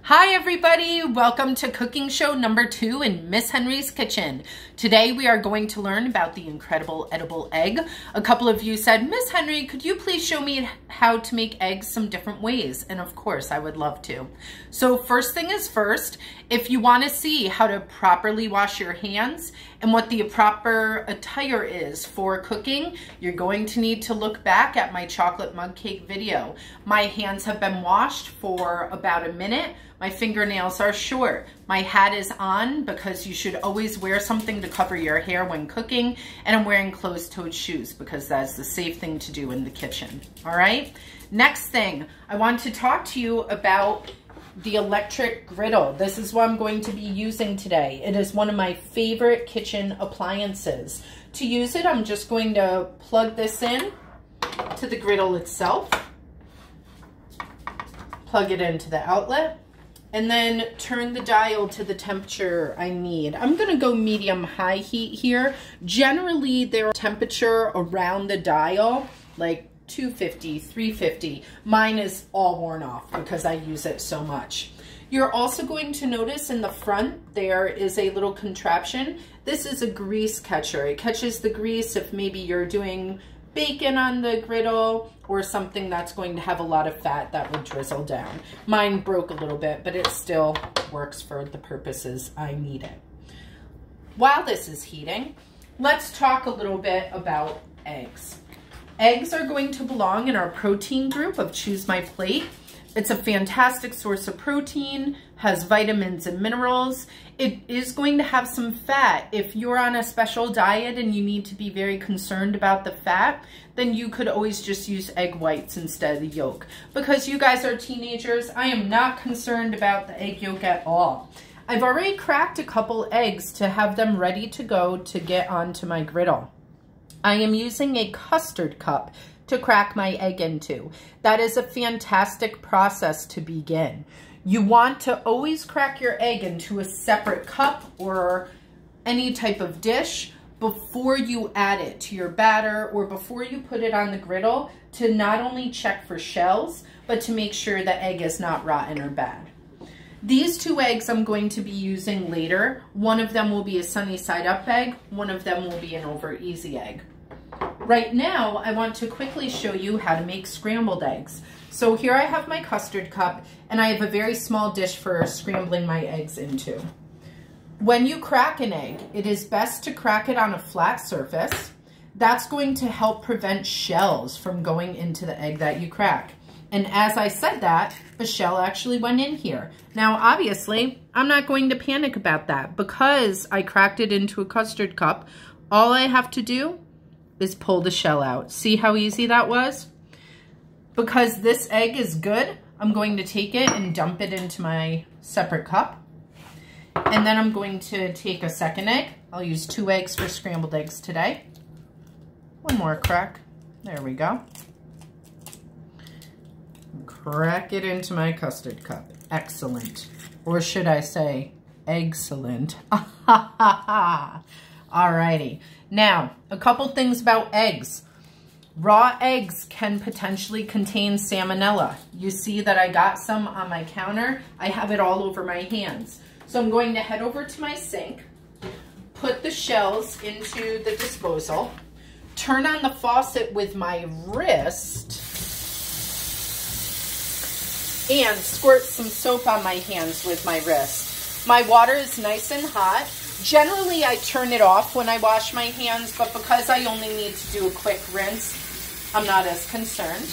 Hi everybody, welcome to cooking show number 2 in Miss Henry's Kitchen. Today we are going to learn about the incredible edible egg. A couple of you said, Miss Henry, could you please show me how to make eggs some different ways? And of course I would love to. So first thing is first, if you want to see how to properly wash your hands and what the proper attire is for cooking, you're going to need to look back at my chocolate mug cake video. My hands have been washed for about a minute. My fingernails are short. My hat is on because you should always wear something to cover your hair when cooking, and I'm wearing closed-toed shoes because that's the safe thing to do in the kitchen. All right? Next thing, I want to talk to you about the electric griddle. This is what I'm going to be using today. It is one of my favorite kitchen appliances. To use it, I'm just going to plug this in to the griddle itself, plug it into the outlet, and then turn the dial to the temperature I need. I'm gonna go medium-high heat here. Generally, their temperature around the dial, like 250, 350. Mine is all worn off because I use it so much. You're also going to notice in the front, there is a little contraption. This is a grease catcher. It catches the grease if maybe you're doing bacon on the griddle or something that's going to have a lot of fat that would drizzle down. Mine broke a little bit, but it still works for the purposes I need it. While this is heating, let's talk a little bit about eggs. Eggs are going to belong in our protein group of Choose My Plate. It's a fantastic source of protein, has vitamins and minerals. It is going to have some fat. If you're on a special diet and you need to be very concerned about the fat, then you could always just use egg whites instead of the yolk. Because you guys are teenagers, I am not concerned about the egg yolk at all. I've already cracked a couple eggs to have them ready to go to get onto my griddle. I am using a custard cup to crack my egg into. That is a fantastic process to begin. You want to always crack your egg into a separate cup or any type of dish before you add it to your batter or before you put it on the griddle, to not only check for shells, but to make sure the egg is not rotten or bad. These 2 eggs I'm going to be using later. One of them will be a sunny side up egg. One of them will be an over easy egg. Right now, I want to quickly show you how to make scrambled eggs. So here I have my custard cup, and I have a very small dish for scrambling my eggs into. When you crack an egg, it is best to crack it on a flat surface. That's going to help prevent shells from going into the egg that you crack. And as I said that, a shell actually went in here. Now, obviously, I'm not going to panic about that. Because I cracked it into a custard cup, all I have to do is pull the shell out. See how easy that was? Because this egg is good, I'm going to take it and dump it into my separate cup. And then I'm going to take a second egg. I'll use 2 eggs for scrambled eggs today. One more crack. There we go. Crack it into my custard cup. Excellent. Or should I say, excellent. Alrighty. Now, a couple things about eggs. Raw eggs can potentially contain salmonella. You see that I got some on my counter. I have it all over my hands. So I'm going to head over to my sink, put the shells into the disposal, turn on the faucet with my wrist, and squirt some soap on my hands with my wrist. My water is nice and hot. Generally, I turn it off when I wash my hands, but because I only need to do a quick rinse, I'm not as concerned.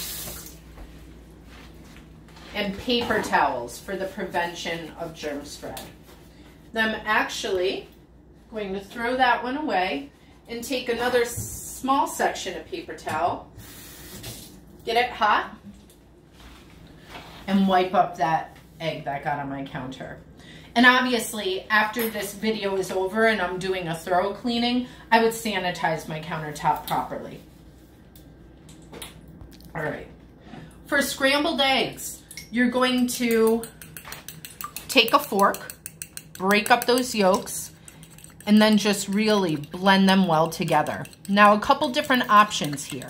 And paper towels for the prevention of germ spread. Then I'm actually going to throw that one away and take another small section of paper towel, get it hot, and wipe up that egg that got on my counter. And obviously, after this video is over and I'm doing a thorough cleaning, I would sanitize my countertop properly. All right. For scrambled eggs, you're going to take a fork, break up those yolks, and then just really blend them well together. Now, a couple different options here.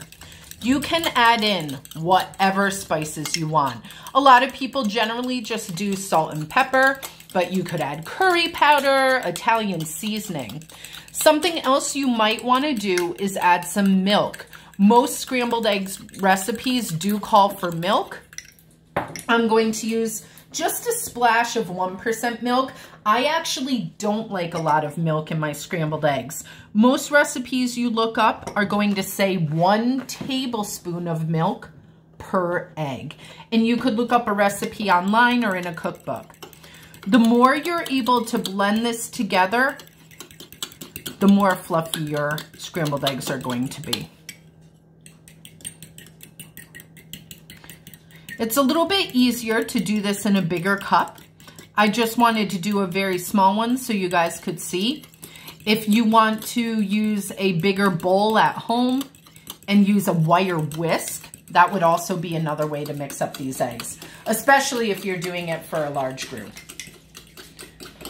You can add in whatever spices you want. A lot of people generally just do salt and pepper, but you could add curry powder, Italian seasoning. Something else you might want to do is add some milk. Most scrambled eggs recipes do call for milk. I'm going to use just a splash of 1% milk. I actually don't like a lot of milk in my scrambled eggs. Most recipes you look up are going to say 1 tablespoon of milk per egg. And you could look up a recipe online or in a cookbook. The more you're able to blend this together, the more fluffy your scrambled eggs are going to be. It's a little bit easier to do this in a bigger cup. I just wanted to do a very small one so you guys could see. If you want to use a bigger bowl at home and use a wire whisk, that would also be another way to mix up these eggs, especially if you're doing it for a large group.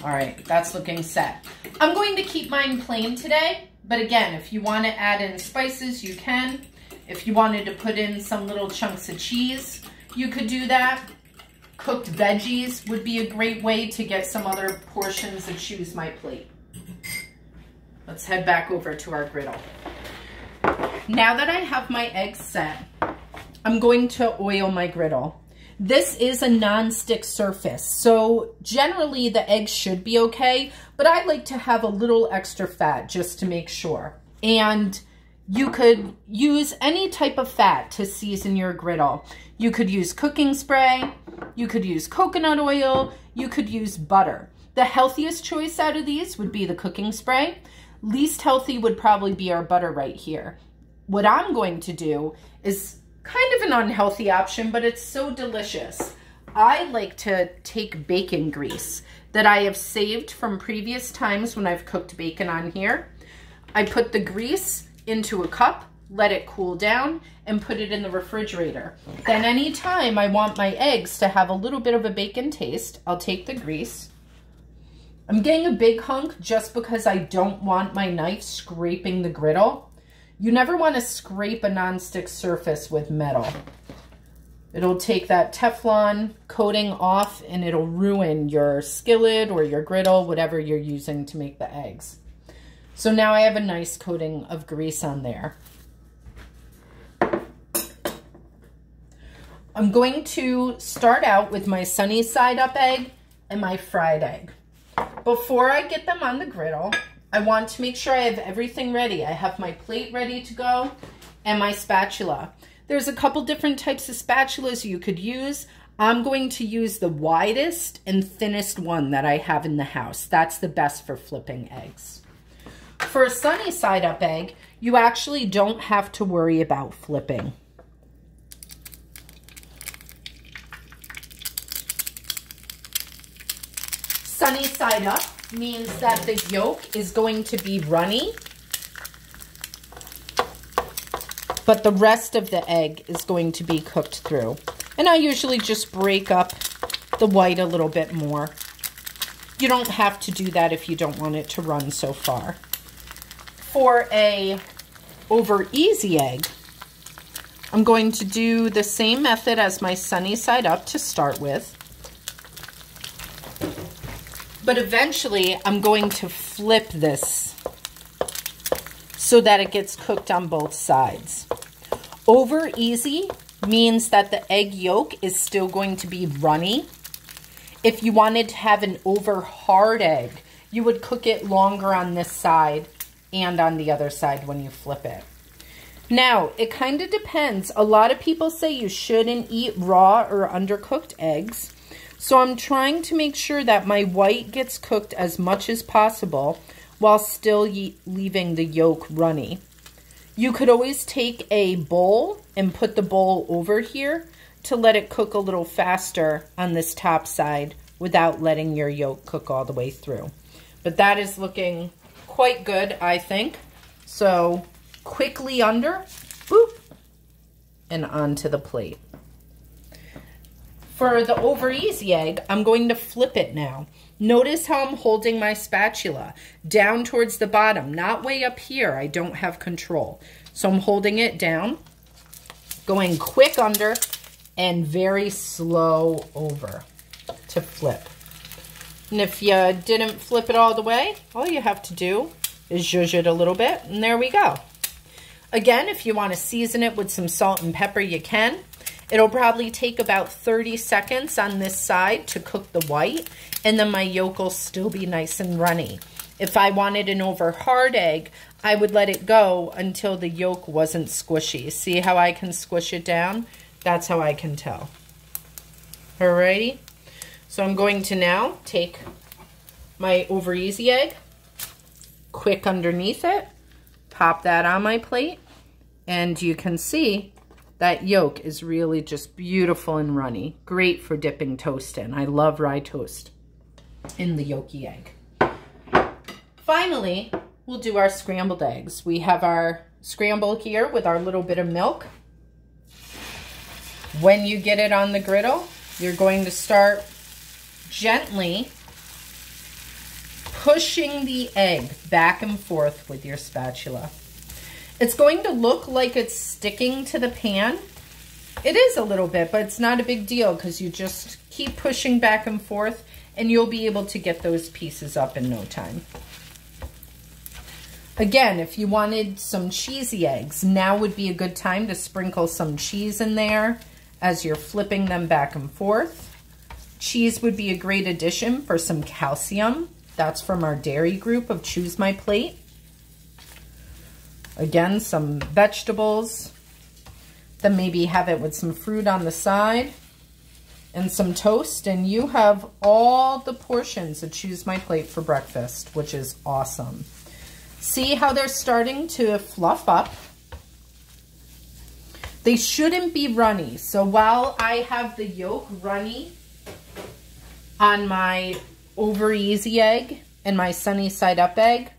All right, that's looking set. I'm going to keep mine plain today, but again, if you want to add in spices, you can. If you wanted to put in some little chunks of cheese, you could do that. Cooked veggies would be a great way to get some other portions that choose my plate. Let's head back over to our griddle. Now that I have my eggs set, I'm going to oil my griddle. This is a non-stick surface, so generally the eggs should be okay, but I like to have a little extra fat just to make sure. And you could use any type of fat to season your griddle. You could use cooking spray, you could use coconut oil, you could use butter. The healthiest choice out of these would be the cooking spray. Least healthy would probably be our butter right here. What I'm going to do is kind of an unhealthy option, but it's so delicious. I like to take bacon grease that I have saved from previous times when I've cooked bacon on here. I put the grease into a cup, let it cool down, and put it in the refrigerator. Then anytime I want my eggs to have a little bit of a bacon taste, I'll take the grease. I'm getting a big hunk just because I don't want my knife scraping the griddle. You never want to scrape a nonstick surface with metal. It'll take that Teflon coating off and it'll ruin your skillet or your griddle, whatever you're using to make the eggs. So now I have a nice coating of grease on there. I'm going to start out with my sunny side up egg and my fried egg. Before I get them on the griddle, I want to make sure I have everything ready. I have my plate ready to go and my spatula. There's a couple different types of spatulas you could use. I'm going to use the widest and thinnest one that I have in the house. That's the best for flipping eggs. For a sunny side up egg, you actually don't have to worry about flipping. Sunny side up means that the yolk is going to be runny, but the rest of the egg is going to be cooked through. And I usually just break up the white a little bit more. You don't have to do that if you don't want it to run so far. For a over easy egg, I'm going to do the same method as my sunny side up to start with. But eventually I'm going to flip this so that it gets cooked on both sides. Over easy means that the egg yolk is still going to be runny. If you wanted to have an over hard egg, you would cook it longer on this side and on the other side when you flip it. Now, it kind of depends. A lot of people say you shouldn't eat raw or undercooked eggs. So I'm trying to make sure that my white gets cooked as much as possible while still leaving the yolk runny. You could always take a bowl and put the bowl over here to let it cook a little faster on this top side without letting your yolk cook all the way through. But that is looking quite good, I think. So quickly under, boop, and onto the plate. For the over easy egg, I'm going to flip it now. Notice how I'm holding my spatula down towards the bottom, not way up here. I don't have control. So I'm holding it down Going quick under and very slow over to flip. And if you didn't flip it all the way, all you have to do is zhuzh it a little bit, and there we go. Again, if you want to season it with some salt and pepper, you can. It'll probably take about 30 seconds on this side to cook the white, and then my yolk will still be nice and runny. If I wanted an over hard egg, I would let it go until the yolk wasn't squishy. See how I can squish it down? That's how I can tell. Alrighty. So I'm going to now take my over easy egg, quick underneath it, pop that on my plate, and you can see that yolk is really just beautiful and runny. Great for dipping toast in. I love rye toast in the yolky egg. Finally, we'll do our scrambled eggs. We have our scramble here with our little bit of milk. When you get it on the griddle, you're going to start gently pushing the egg back and forth with your spatula. It's going to look like it's sticking to the pan. It is a little bit, but it's not a big deal because you just keep pushing back and forth and you'll be able to get those pieces up in no time. Again, if you wanted some cheesy eggs, now would be a good time to sprinkle some cheese in there as you're flipping them back and forth. Cheese would be a great addition for some calcium. That's from our dairy group of Choose My Plate. Again, some vegetables. Then maybe have it with some fruit on the side and some toast. And you have all the portions of Choose My Plate for breakfast, which is awesome. See how they're starting to fluff up? They shouldn't be runny. So while I have the yolk runny on my over easy egg and my sunny side up egg,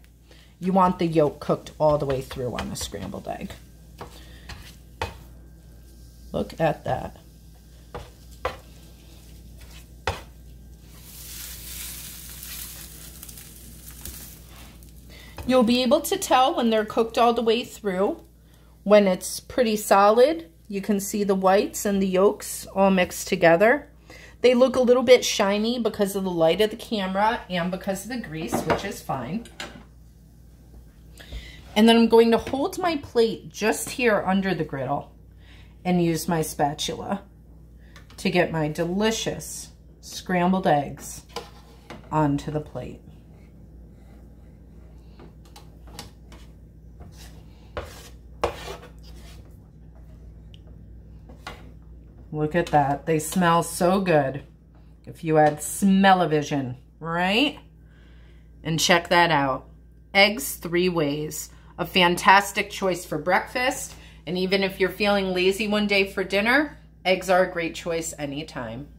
you want the yolk cooked all the way through on a scrambled egg. Look at that. You'll be able to tell when they're cooked all the way through. When it's pretty solid, you can see the whites and the yolks all mixed together. They look a little bit shiny because of the light of the camera and because of the grease, which is fine. And then I'm going to hold my plate just here under the griddle and use my spatula to get my delicious scrambled eggs onto the plate. Look at that. They smell so good. If you had smell-o-vision, right? And check that out. Eggs 3 ways. A fantastic choice for breakfast. And even if you're feeling lazy one day for dinner, eggs are a great choice anytime.